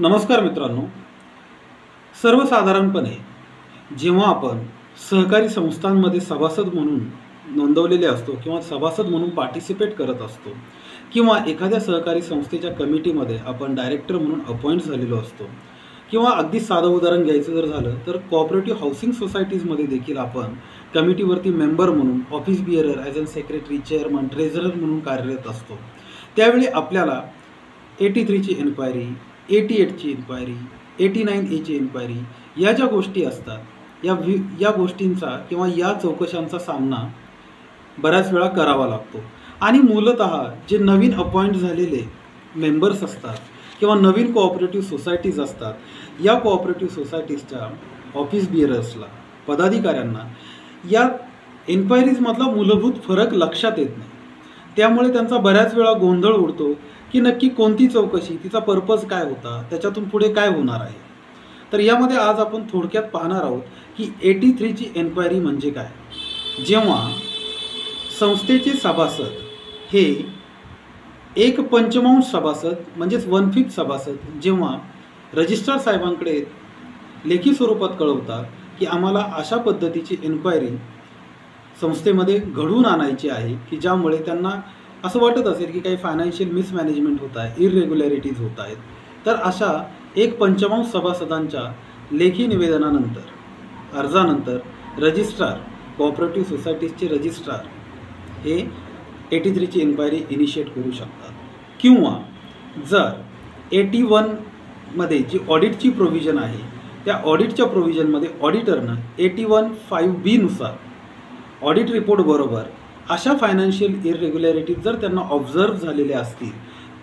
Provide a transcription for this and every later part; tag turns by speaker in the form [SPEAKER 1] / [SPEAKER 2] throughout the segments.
[SPEAKER 1] नमस्कार मित्रांनो, सर्वसाधारणपणे जेव्हा आपण सहकारी संस्थांमध्ये सभासद म्हणून नोंदवलेले असतो किंवा सभासद म्हणून पार्टिसिपेट करत असतो किंवा एखाद्या सहकारी संस्थेच्या कमिटीमध्ये आपण डायरेक्टर म्हणून अपॉइंट झालेलो असतो किंवा अगदी साधं उदाहरण घ्यायचं जर झालं तर कोऑपरेटिव्ह हाऊसिंग सोसायटीजमध्ये देखील आपण कमिटीवरती मेंबर म्हणून office bearer as an secretary, chairman, treasurer म्हणून कार्यरत असतो. त्यावेळी आपल्याला 83ची इन्क्वायरी, 88ची इन्क्वायरी, 89A ची इन्क्वायरी या ज्या गोष्टी असतात या गोष्टींचा किंवा या चौकशांचा सामना बऱ्याच वेळा करावा लागतो. आणि मूलतः जे नवीन अपॉइंट झालेले मेंबर्स असतात किंवा नवीन कोऑपरेटिव्ह सोसायटीज असतात, या कोऑपरेटिव्ह सोसायटीजच्या ऑफिस बिअरर्सला, पदाधिकाऱ्यांना या इन्क्वायरीजमधला मूलभूत फरक लक्षात येत नाही. त्यामुळे त्यांचा बऱ्याच वेळा गोंधळ उडतो की नक्की कोणती चौकशी, तिचा पर्पज काय होता, त्याच्यातून पुढे काय होणार आहे. तर यामध्ये आज आपण थोडक्यात पाहणार आहोत की 83ची एन्क्वायरी म्हणजे काय. जेव्हा संस्थेचे सभासद हे 1/5 सभासद म्हणजेच 1/5 सभासद जेव्हा रजिस्ट्रार साहेबांकडे लेखी स्वरूपात कळवतात की आम्हाला अशा पद्धतीची एन्क्वायरी संस्थेमध्ये घडवून आणायची आहे की ज्यामुळे त्यांना असं वाटत असेल की काही फायनान्शियल मिसमॅनेजमेंट होत आहे, इररेग्युलॅरिटीज होत आहेत, तर अशा 1/5 सभासदांच्या लेखी निवेदनानंतर, अर्जानंतर रजिस्ट्रार, कोऑपरेटिव्ह सोसायटीजचे रजिस्ट्रार हे 83ची इन्क्वायरी इनिशिएट करू शकतात. किंवा जर 81मध्ये जी ऑडिटची प्रोव्हिजन आहे त्या ऑडिटच्या प्रोव्हिजनमध्ये ऑडिटरनं 81(5)(b) नुसार ऑडिट रिपोर्ट बरोबर अशा फायनान्शियल इररेग्युलॅरिटीज जर त्यांना ऑब्झर्व झालेल्या असतील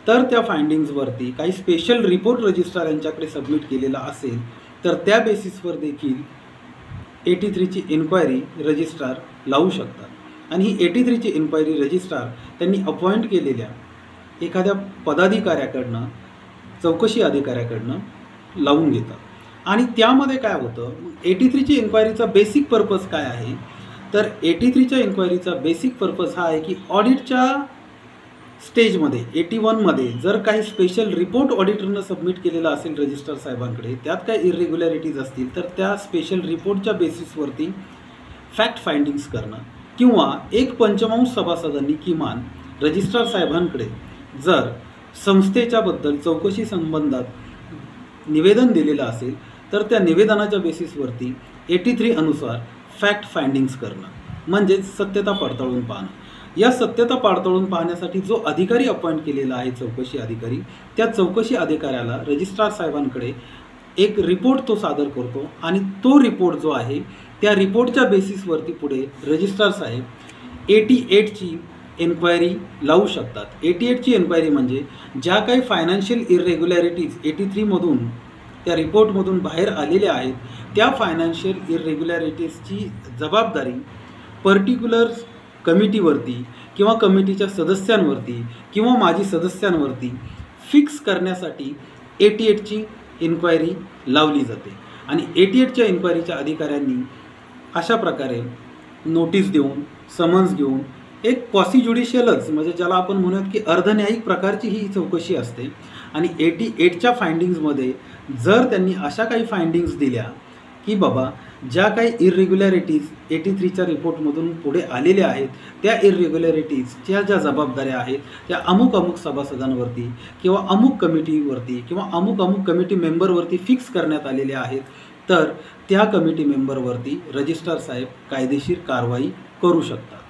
[SPEAKER 1] तर त्या फाइंडिंग्सवरती काही स्पेशल रिपोर्ट रजिस्ट्रार यांच्याकडे सबमिट केलेला असेल तर त्या बेसिसवर देखील 83ची इन्क्वायरी रजिस्ट्रार लावू शकतात. आणि ही 83ची इन्क्वायरी रजिस्ट्रार त्यांनी अपॉइंट केलेल्या एखाद्या पदाधिकाऱ्याकडनं, चौकशी अधिकाऱ्याकडनं लावून घेतात. आणि त्यामध्ये काय होतं, 83ची इन्क्वायरीचा बेसिक पर्पज काय आहे, तर 83च्या इन्क्वायरीचा बेसिक पर्पज हा आहे की ऑडिटच्या स्टेजमध्ये 81मध्ये जर काही स्पेशल रिपोर्ट ऑडिटरनं सबमिट केलेला असेल रजिस्ट्रार साहेबांकडे, त्यात काही इररेग्युलॅरिटीज असतील तर त्या स्पेशल रिपोर्टच्या बेसिसवरती फॅक्ट फाइंडिंग्स करणं किंवा 1/5 सभासदांनी किमान रजिस्ट्रार साहेबांकडे जर संस्थेच्याबद्दल चौकशी संबंधात निवेदन दिलेलं असेल तर त्या निवेदनाच्या बेसिसवरती 83 अनुसार फॅक्ट फाइंडिंग्स करणं म्हणजेच सत्यता पडताळून पाहणं. या सत्यता पडताळून पाहण्यासाठी जो अधिकारी अपॉइंट केलेला आहे, चौकशी अधिकारी, त्या चौकशी अधिकाऱ्याला रजिस्ट्रार साहेबांकडे एक रिपोर्ट तो सादर करतो आणि तो रिपोर्ट जो आहे त्या रिपोर्टच्या बेसिसवरती पुढे रजिस्ट्रार साहेब 88ची एन्क्वायरी लावू शकतात. 88ची एन्क्वायरी म्हणजे ज्या काही फायनान्शियल इररेग्युलॅरिटीज 83मधून त्या रिपोर्टमधून बाहेर आलेल्या आहेत त्या फायनान्शियल इररेग्युलॅरिटीजची जबाबदारी पर्टिक्युलर कमिटीवरती किंवा कमिटीच्या सदस्यांवरती किंवा माजी सदस्यांवरती फिक्स करण्यासाठी 88ची इन्क्वायरी लावली जाते. आणि 88च्या इन्क्वायरीच्या अधिकाऱ्यांनी अशा प्रकारे नोटीस देऊन, समन्स घेऊन एक क्वासी ज्युडिशियलच म्हणजे ज्याला आपण म्हणूयात की अर्धन्यायिक प्रकारची ही चौकशी असते. आणि 88च्या फाइंडिंग्समध्ये जर त्यांनी अशा काही फाइंडिंग्स दिल्या की बाबा ज्या काही इररेग्युलॅरिटीज 83च्या रिपोर्टमधून पुढे आलेल्या आहेत त्या इररेग्युलॅरिटीजच्या ज्या जबाबदाऱ्या आहेत त्या अमुक सभासदांवरती किंवा अमुक कमिटीवरती किंवा अमुक कमिटी मेंबरवरती फिक्स करण्यात आलेल्या आहेत, तर त्या कमिटी मेंबरवरती रजिस्ट्रार साहेब कायदेशीर कारवाई करू शकतात.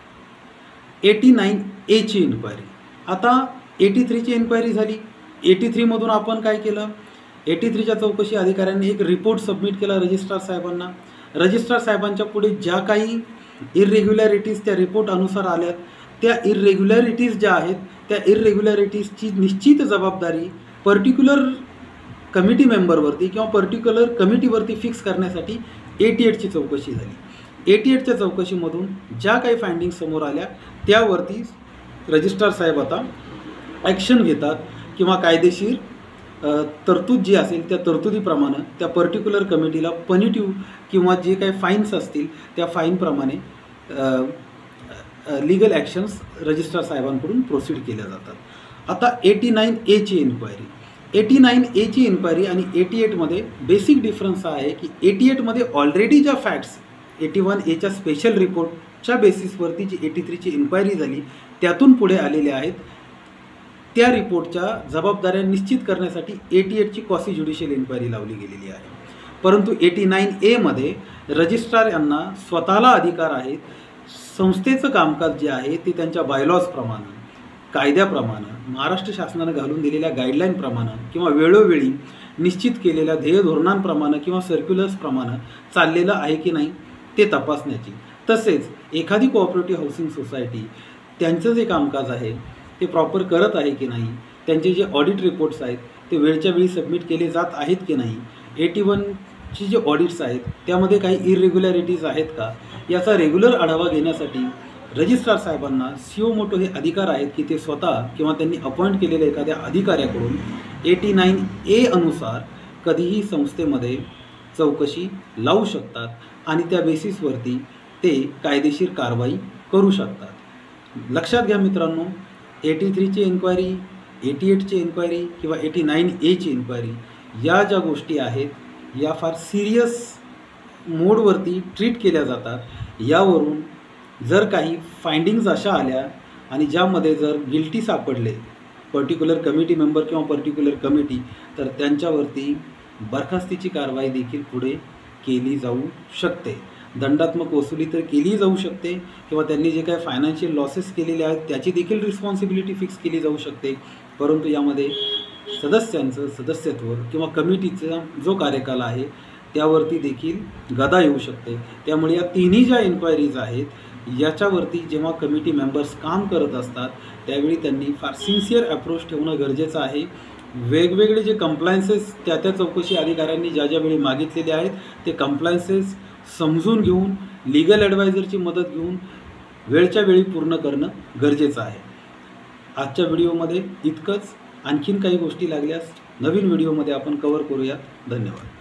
[SPEAKER 1] 89A ची इन्क्वायरी. आता 83ची इन्क्वायरी झाली. 83मधून आपण काय केलं, 83च्या चौकशी अधिकाऱ्यांनी एक रिपोर्ट सबमिट केला रजिस्ट्रार साहेबांना. रजिस्ट्रार साहेबांच्या पुढे ज्या काही इररेग्युलॅरिटीज त्या रिपोर्ट अनुसार आल्यात त्या इररेग्युलॅरिटीज ज्या आहेत त्या इररेग्युलॅरिटीजची निश्चित जबाबदारी पर्टिक्युलर कमिटी मेंबरवरती किंवा पर्टिक्युलर कमिटीवरती फिक्स करण्यासाठी 88ची चौकशी झाली. 88च्या चौकशीमधून ज्या काही फाइंडिंग समोर आल्या त्यावरती रजिस्ट्रार साहेब आता ॲक्शन घेतात किंवा कायदेशीर तरतूद जी असेल त्या तरतुदीप्रमाणे त्या पर्टिक्युलर कमिटीला पनिटिव्ह किंवा जे काही फाईन्स असतील त्या फाईनप्रमाणे लीगल ॲक्शन्स रजिस्ट्रार साहेबांकडून प्रोसीड केल्या जातात. आता 89A ची इन्क्वायरी. 89A ची इन्क्वायरी आणि 88मध्ये बेसिक डिफरन्स हा आहे की 88मध्ये ऑलरेडी ज्या फॅक्ट्स 81Aच्या स्पेशल रिपोर्टच्या बेसिसवरती जी 83ची इन्क्वायरी झाली त्यातून पुढे आलेल्या आहेत, त्या रिपोर्टच्या जबाबदाऱ्या निश्चित करण्यासाठी 88ची क्वासी ज्युडिशियल इन्क्वायरी लावली गेलेली आहे. परंतु 89A रजिस्ट्रार यांना स्वतःला अधिकार आहेत. संस्थेचं कामकाज जे आहे ते त्यांच्या बायलॉजप्रमाणे, कायद्याप्रमाणे, महाराष्ट्र शासनानं घालून दिलेल्या गाईडलाईनप्रमाणे किंवा वेळोवेळी निश्चित केलेल्या ध्येय धोरणांप्रमाणे किंवा सर्क्युलर्सप्रमाणे चाललेलं आहे की नाही ते तपासण्याची, तसेच एखादी कोऑपरेटिव्ह हाऊसिंग सोसायटी त्यांचं जे कामकाज आहे ते प्रॉपर करत आहे की नाही, त्यांचे जे ऑडिट रिपोर्ट्स आहेत ते वेळच्या वेळी सबमिट केले जात आहेत की नाही, 81ची जे ऑडिट्स आहेत त्यामध्ये काही इरेग्युलॅरिटीज आहेत का, याचा रेग्युलर आढावा घेण्यासाठी रजिस्ट्रार साहेबांना सिओ मोटो हे अधिकार आहेत की ते स्वतः किंवा त्यांनी अपॉइंट केलेल्या एखाद्या अधिकाऱ्याकडून 89A अनुसार कधीही संस्थेमध्ये चौकशी लावू शकतात आणि त्या बेसिसवरती ते कायदेशीर कारवाई करू शकतात. लक्षात घ्या मित्रांनो, 83ची इन्क्वायरी, 88ची इन्क्वायरी किंवा 89A ची इन्क्वायरी या ज्या गोष्टी आहेत या फार सिरियस मोडवरती ट्रीट केल्या जातात. यावरून जर काही फाइंडिंग्ज अशा आल्या आणि ज्यामध्ये जर गिल्टी सापडले पर्टिक्युलर कमिटी मेंबर किंवा पर्टिक्युलर कमिटी, तर त्यांच्यावरती बरखास्तीची कारवाई देखील पुढे केली जाऊ शकते. दंडात्मक वसुली तर केली जाऊ शकते किंवा त्यांनी जे काही फायनान्शियल लॉसेस केलेले आहेत त्याची देखील रिस्पॉन्सिबिलिटी फिक्स केली जाऊ शकते. परंतु यामध्ये सदस्यांचं सदस्यत्व किंवा कमिटीचा जो कार्यकाल आहे त्यावरती देखील गदा येऊ शकते. त्यामुळे या तिन्ही ज्या इन्क्वायरीज आहेत याच्यावरती जेव्हा कमिटी मेंबर्स काम करत असतात त्यावेळी त्यांनी फार सिन्सिअर अप्रोच ठेवणं गरजेचं आहे. वेगवेगळे जे कंप्लायन्सेस त्या चौकशी अधिकाऱ्यांनी ज्या ज्यावेळी मागितलेले आहेत ते कंप्लायन्सेस समजून घेऊन लीगल ॲडवायझरची मदत घेऊन वेळच्या वेळी पूर्ण करणं गरजेचं आहे. आजच्या व्हिडिओमध्ये इतकंच. आणखीन काही गोष्टी लागल्यास नवीन व्हिडिओमध्ये आपण कव्हर करूयात. धन्यवाद.